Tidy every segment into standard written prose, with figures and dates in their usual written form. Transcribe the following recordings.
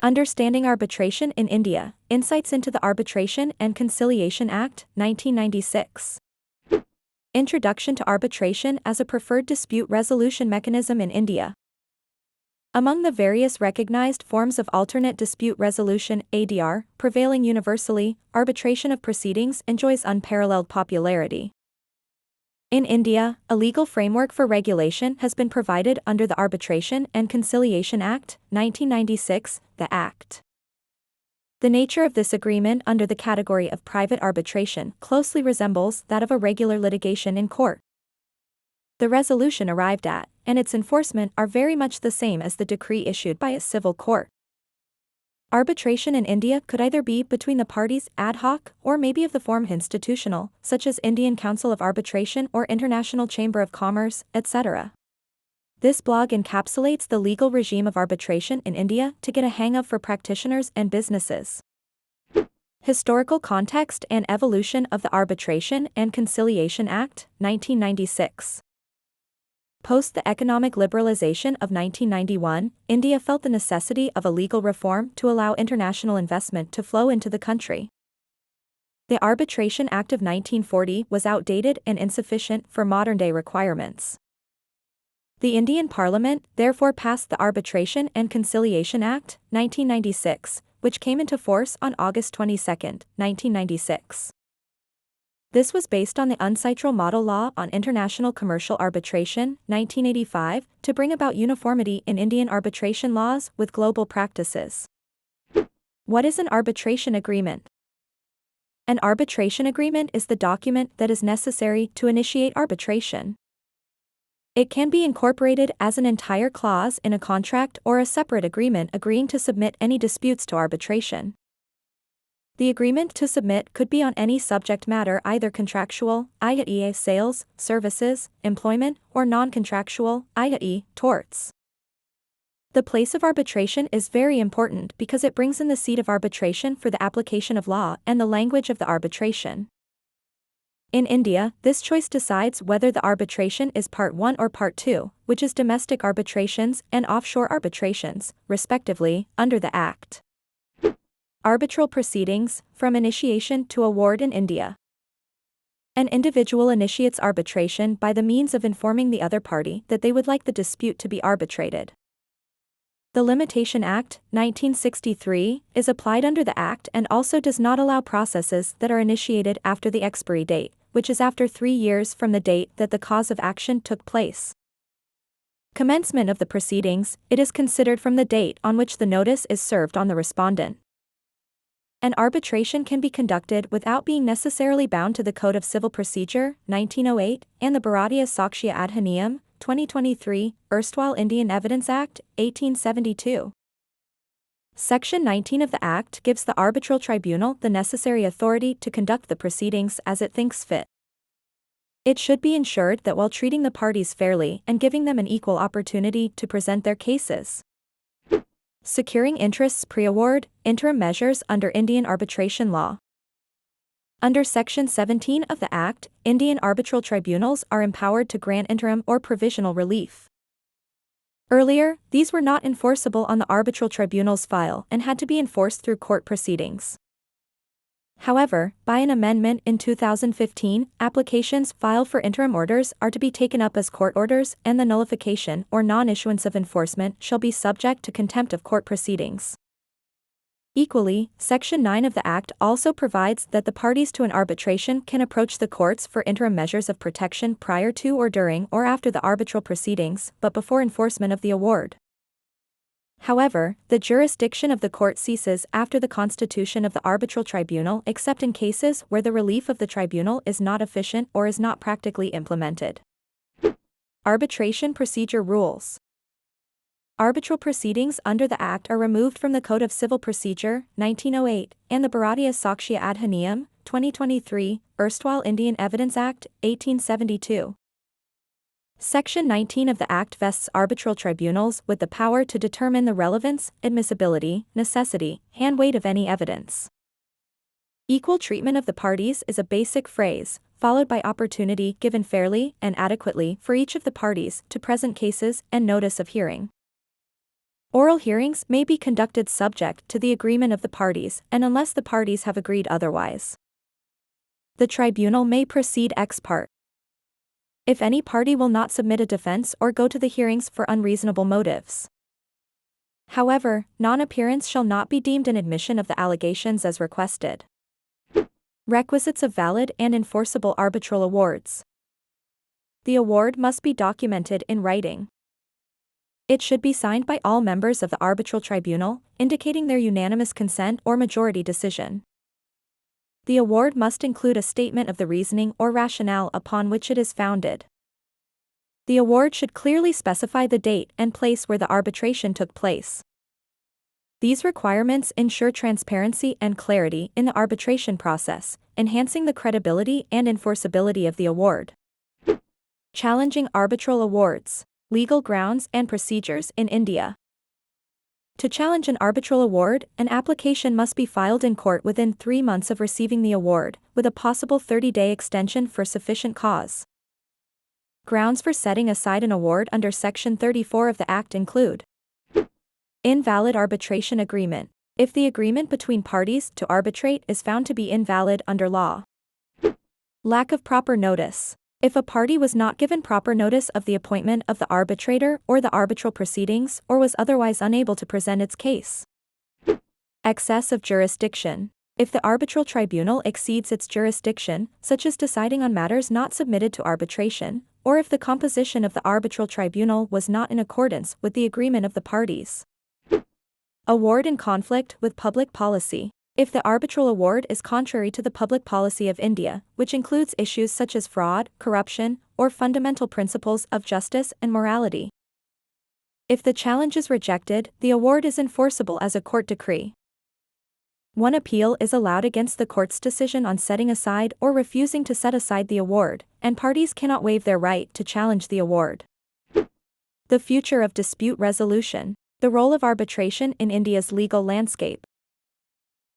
Understanding Arbitration in India, Insights into the Arbitration and Conciliation Act, 1996. Introduction to arbitration as a preferred dispute resolution mechanism in India. Among the various recognized forms of alternate dispute resolution, ADR, prevailing universally, arbitration of proceedings enjoys unparalleled popularity. In India, a legal framework for regulation has been provided under the Arbitration and Conciliation Act, 1996, the Act. The nature of this agreement under the category of private arbitration closely resembles that of a regular litigation in court. The resolution arrived at, and its enforcement are very much the same as the decree issued by a civil court. Arbitration in India could either be between the parties ad hoc or maybe of the form institutional, such as Indian Council of Arbitration or International Chamber of Commerce, etc. This blog encapsulates the legal regime of arbitration in India to get a hang of for practitioners and businesses. Historical context and evolution of the Arbitration and Conciliation Act, 1996. Post the economic liberalization of 1991, India felt the necessity of a legal reform to allow international investment to flow into the country. The Arbitration Act of 1940 was outdated and insufficient for modern-day requirements. The Indian Parliament therefore passed the Arbitration and Conciliation Act, 1996, which came into force on August 22, 1996. This was based on the UNCITRAL Model Law on International Commercial Arbitration, 1985, to bring about uniformity in Indian arbitration laws with global practices. What is an arbitration agreement? An arbitration agreement is the document that is necessary to initiate arbitration. It can be incorporated as an entire clause in a contract or a separate agreement agreeing to submit any disputes to arbitration. The agreement to submit could be on any subject matter, either contractual, i.e. sales, services, employment, or non-contractual, i.e. torts. The place of arbitration is very important because it brings in the seat of arbitration for the application of law and the language of the arbitration. In India, this choice decides whether the arbitration is Part 1 or Part 2, which is domestic arbitrations and offshore arbitrations, respectively, under the Act. Arbitral proceedings, from initiation to award in India. An individual initiates arbitration by the means of informing the other party that they would like the dispute to be arbitrated. The Limitation Act, 1963, is applied under the Act and also does not allow processes that are initiated after the expiry date, which is after 3 years from the date that the cause of action took place. Commencement of the proceedings, it is considered from the date on which the notice is served on the respondent. An arbitration can be conducted without being necessarily bound to the Code of Civil Procedure, 1908, and the Bharatiya Sakshya Adhiniyam, 2023, erstwhile Indian Evidence Act, 1872. Section 19 of the Act gives the arbitral tribunal the necessary authority to conduct the proceedings as it thinks fit. It should be ensured that while treating the parties fairly and giving them an equal opportunity to present their cases. Securing interests pre-award, interim measures under Indian arbitration law. Under Section 17 of the Act, Indian arbitral tribunals are empowered to grant interim or provisional relief. Earlier, these were not enforceable on the arbitral tribunal's file and had to be enforced through court proceedings. However, by an amendment in 2015, applications filed for interim orders are to be taken up as court orders, and the nullification or non-issuance of enforcement shall be subject to contempt of court proceedings. Equally, Section 9 of the Act also provides that the parties to an arbitration can approach the courts for interim measures of protection prior to or during or after the arbitral proceedings, but before enforcement of the award. However, the jurisdiction of the court ceases after the constitution of the arbitral tribunal except in cases where the relief of the tribunal is not efficient or is not practically implemented. Arbitration procedure rules. Arbitral proceedings under the Act are removed from the Code of Civil Procedure, 1908, and the Bharatiya Sakshya Adhiniyam, 2023, erstwhile Indian Evidence Act, 1872. Section 19 of the Act vests arbitral tribunals with the power to determine the relevance, admissibility, necessity, and weight of any evidence. Equal treatment of the parties is a basic phrase, followed by opportunity given fairly and adequately for each of the parties to present cases and notice of hearing. Oral hearings may be conducted subject to the agreement of the parties and unless the parties have agreed otherwise. The tribunal may proceed ex parte if any party will not submit a defense or go to the hearings for unreasonable motives. However, non-appearance shall not be deemed an admission of the allegations as requested. Requisites of valid and enforceable arbitral awards. The award must be documented in writing. It should be signed by all members of the arbitral tribunal, indicating their unanimous consent or majority decision. The award must include a statement of the reasoning or rationale upon which it is founded. The award should clearly specify the date and place where the arbitration took place. These requirements ensure transparency and clarity in the arbitration process, enhancing the credibility and enforceability of the award. Challenging arbitral awards, legal grounds and procedures in India. To challenge an arbitral award, an application must be filed in court within 3 months of receiving the award, with a possible 30-day extension for sufficient cause. Grounds for setting aside an award under Section 34 of the Act include invalid arbitration agreement, if the agreement between parties to arbitrate is found to be invalid under law. Lack of proper notice, if a party was not given proper notice of the appointment of the arbitrator or the arbitral proceedings or was otherwise unable to present its case. Excess of jurisdiction, if the arbitral tribunal exceeds its jurisdiction, such as deciding on matters not submitted to arbitration, or if the composition of the arbitral tribunal was not in accordance with the agreement of the parties. Award in conflict with public policy. If the arbitral award is contrary to the public policy of India, which includes issues such as fraud, corruption, or fundamental principles of justice and morality. If the challenge is rejected, the award is enforceable as a court decree. One appeal is allowed against the court's decision on setting aside or refusing to set aside the award, and parties cannot waive their right to challenge the award. The future of dispute resolution. The role of arbitration in India's legal landscape.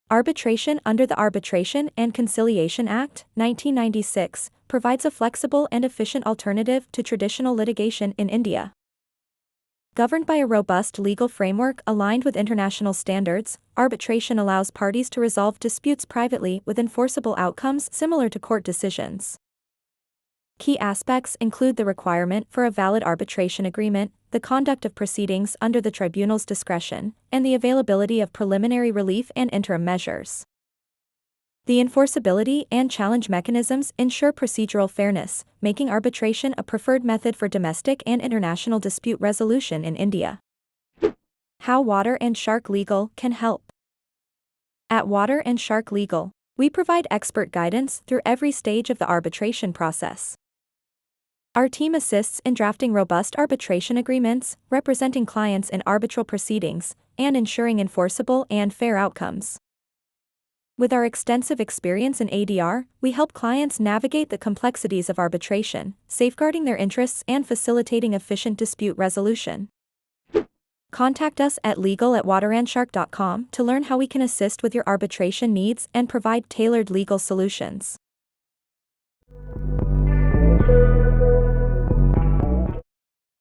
Arbitration under the Arbitration and Conciliation Act, 1996, provides a flexible and efficient alternative to traditional litigation in India. Governed by a robust legal framework aligned with international standards, arbitration allows parties to resolve disputes privately with enforceable outcomes similar to court decisions. Key aspects include the requirement for a valid arbitration agreement, the conduct of proceedings under the tribunal's discretion, and the availability of preliminary relief and interim measures. The enforceability and challenge mechanisms ensure procedural fairness, making arbitration a preferred method for domestic and international dispute resolution in India. How Water and Shark Legal can help. At Water and Shark Legal, we provide expert guidance through every stage of the arbitration process. Our team assists in drafting robust arbitration agreements, representing clients in arbitral proceedings, and ensuring enforceable and fair outcomes. With our extensive experience in ADR, we help clients navigate the complexities of arbitration, safeguarding their interests and facilitating efficient dispute resolution. Contact us at legal@waterandshark.com to learn how we can assist with your arbitration needs and provide tailored legal solutions.